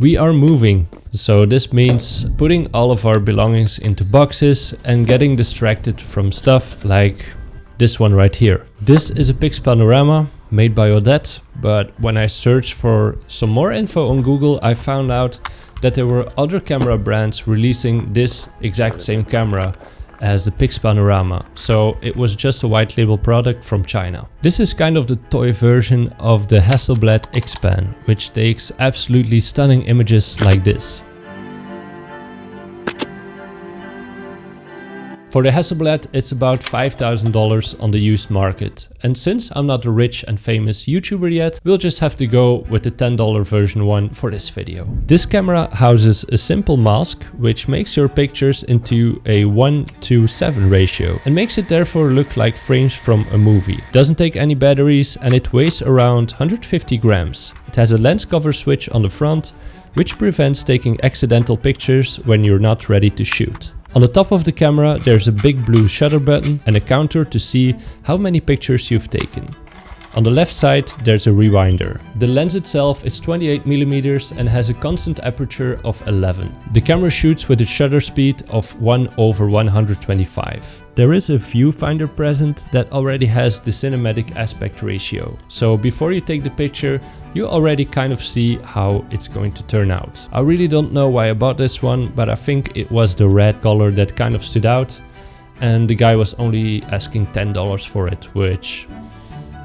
We are moving, so this means putting all of our belongings into boxes and getting distracted from stuff like this one right here. This is a Pix panorama made by Odette, but when I searched for some more info on Google, I found out that there were other camera brands releasing this exact same camera as the Pix panorama, so it was just a white label product from China. This is kind of the toy version of the Hasselblad X-Pan, which takes absolutely stunning images like this. For the Hasselblad, it's about $5,000 on the used market. And since I'm not a rich and famous YouTuber yet, we'll just have to go with the $10 version one for this video. This camera houses a simple mask, which makes your pictures into a 1:7 ratio and makes it therefore look like frames from a movie. It doesn't take any batteries and it weighs around 150 grams. It has a lens cover switch on the front, which prevents taking accidental pictures when you're not ready to shoot. On the top of the camera there's a big blue shutter button and a counter to see how many pictures you've taken. On the left side there's a rewinder. The lens itself is 28mm and has a constant aperture of 11. The camera shoots with a shutter speed of 1/125. There is a viewfinder present that already has the cinematic aspect ratio. So before you take the picture, you already kind of see how it's going to turn out. I really don't know why I bought this one, but I think it was the red color that kind of stood out. And the guy was only asking $10 for it, which,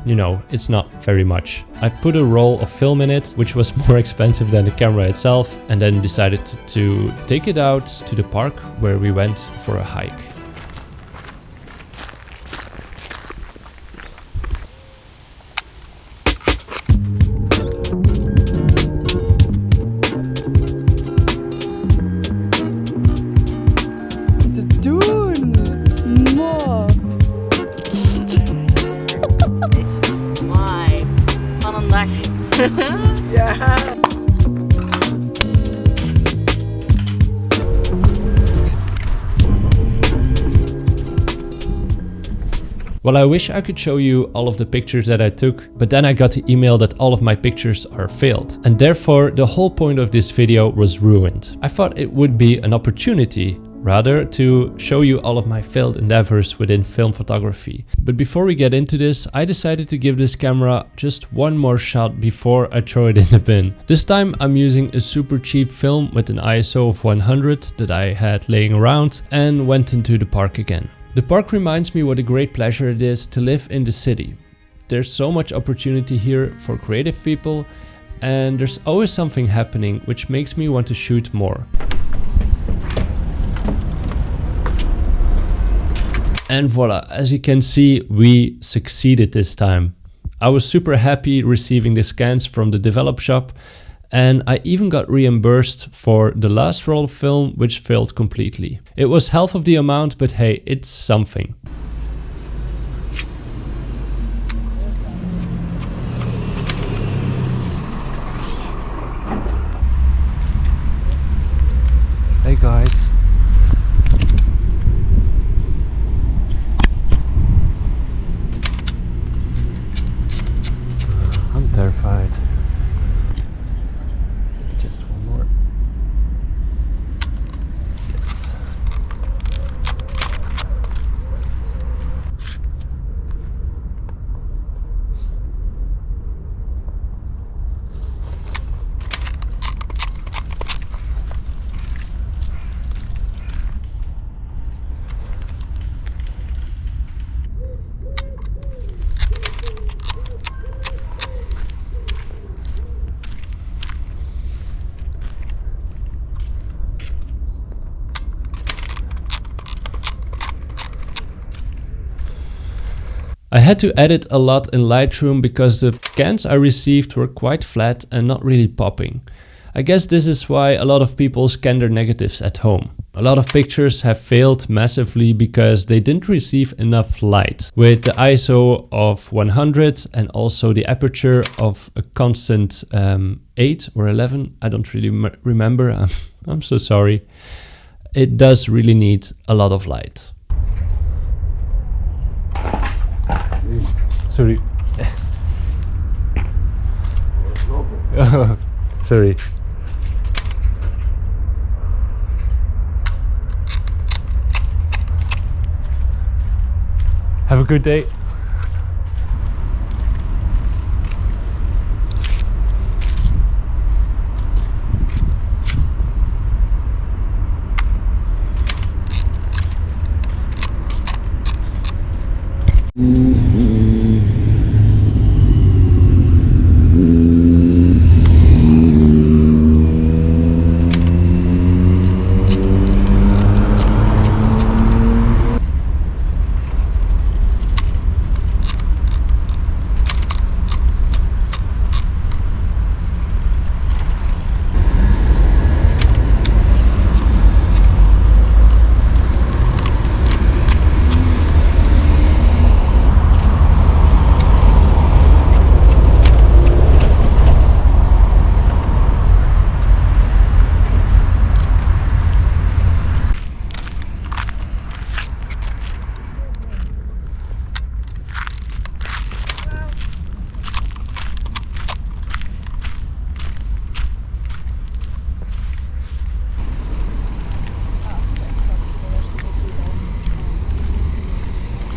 you know, it's not very much. I put a roll of film in it, which was more expensive than the camera itself, and then decided to take it out to the park where we went for a hike. Ja. Well, I wish I could show you all of the pictures that I took, but then I got the email that all of my pictures are failed, and therefore the whole point of this video was ruined. I thought it would be an opportunity rather to show you all of my failed endeavors within film photography. But before we get into this, I decided to give this camera just one more shot before I throw it in the bin. This time I'm using a super cheap film with an ISO of 100 that I had laying around and went into the park again. The park reminds me what a great pleasure it is to live in the city. There's so much opportunity here for creative people, and there's always something happening which makes me want to shoot more. And voila, as you can see, we succeeded this time. I was super happy receiving the scans from the develop shop, and I even got reimbursed for the last roll of film, which failed completely. It was half of the amount, but hey, it's something. Hey guys. I'm terrified. Just one more. Yes. I had to edit a lot in Lightroom because the scans I received were quite flat and not really popping. I guess this is why a lot of people scan their negatives at home. A lot of pictures have failed massively because they didn't receive enough light. With the ISO of 100 and also the aperture of a constant 8 or 11, I don't really remember, I'm so sorry. It does really need a lot of light. Sorry. Sorry. Have a good day.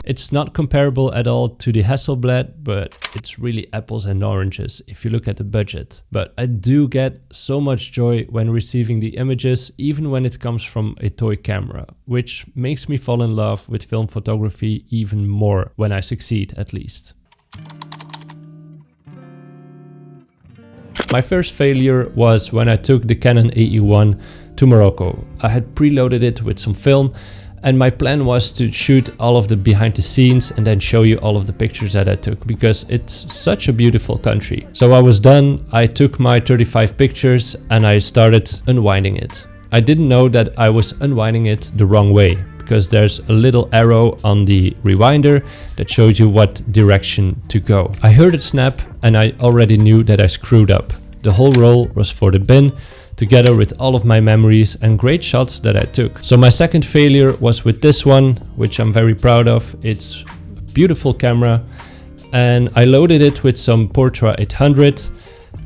It's not comparable at all to the Hasselblad, but it's really apples and oranges if you look at the budget. But I do get so much joy when receiving the images, even when it comes from a toy camera, which makes me fall in love with film photography even more when I succeed, at least. My first failure was when I took the Canon AE1 to Morocco. I had preloaded it with some film, and my plan was to shoot all of the behind the scenes and then show you all of the pictures that I took, because it's such a beautiful country. So I was done, I took my 35 pictures and I started unwinding it. I didn't know that I was unwinding it the wrong way, because there's a little arrow on the rewinder that shows you what direction to go. I heard it snap and I already knew that I screwed up. The whole roll was for the bin, together with all of my memories and great shots that I took. So my second failure was with this one, which I'm very proud of. It's a beautiful camera, and I loaded it with some Portra 800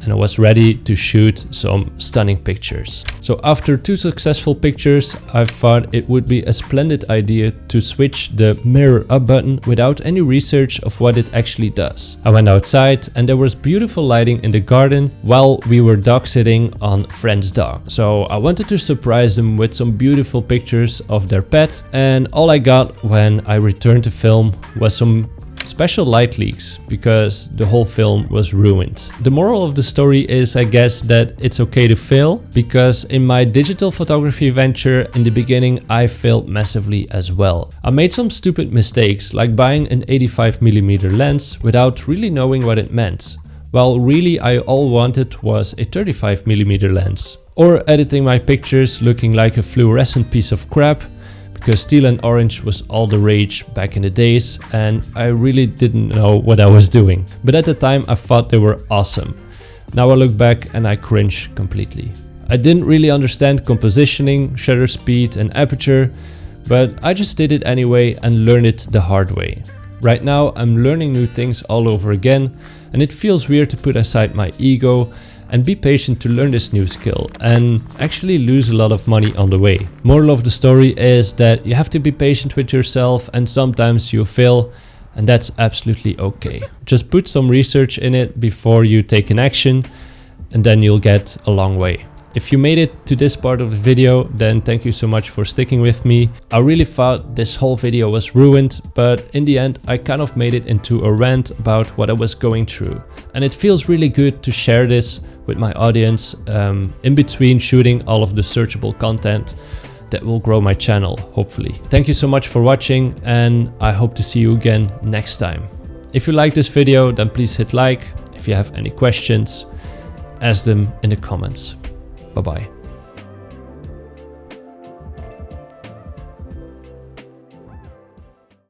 and I was ready to shoot some stunning pictures. So after 2 successful pictures, I thought it would be a splendid idea to switch the mirror up button without any research of what it actually does. I went outside and there was beautiful lighting in the garden while we were dog sitting on friend's dog. So I wanted to surprise them with some beautiful pictures of their pet, and all I got when I returned to film was some special light leaks, because the whole film was ruined. The moral of the story is, I guess, that it's okay to fail, because in my digital photography venture in the beginning I failed massively as well. I made some stupid mistakes, like buying an 85mm lens without really knowing what it meant, while really I all wanted was a 35mm lens. Or editing my pictures looking like a fluorescent piece of crap, because teal and orange was all the rage back in the days and I really didn't know what I was doing. But at the time I thought they were awesome. Now I look back and I cringe completely. I didn't really understand compositioning, shutter speed and aperture, but I just did it anyway and learned it the hard way. Right now I'm learning new things all over again, and it feels weird to put aside my ego and be patient to learn this new skill and actually lose a lot of money on the way. Moral of the story is that you have to be patient with yourself, and sometimes you fail, and that's absolutely okay. Just put some research in it before you take an action, and then you'll get a long way. If you made it to this part of the video, then thank you so much for sticking with me. I really thought this whole video was ruined, but in the end I kind of made it into a rant about what I was going through. And it feels really good to share this with my audience in between shooting all of the searchable content that will grow my channel, hopefully. Thank you so much for watching, and I hope to see you again next time. If you like this video, then please hit like. If you have any questions, ask them in the comments. Bye-bye.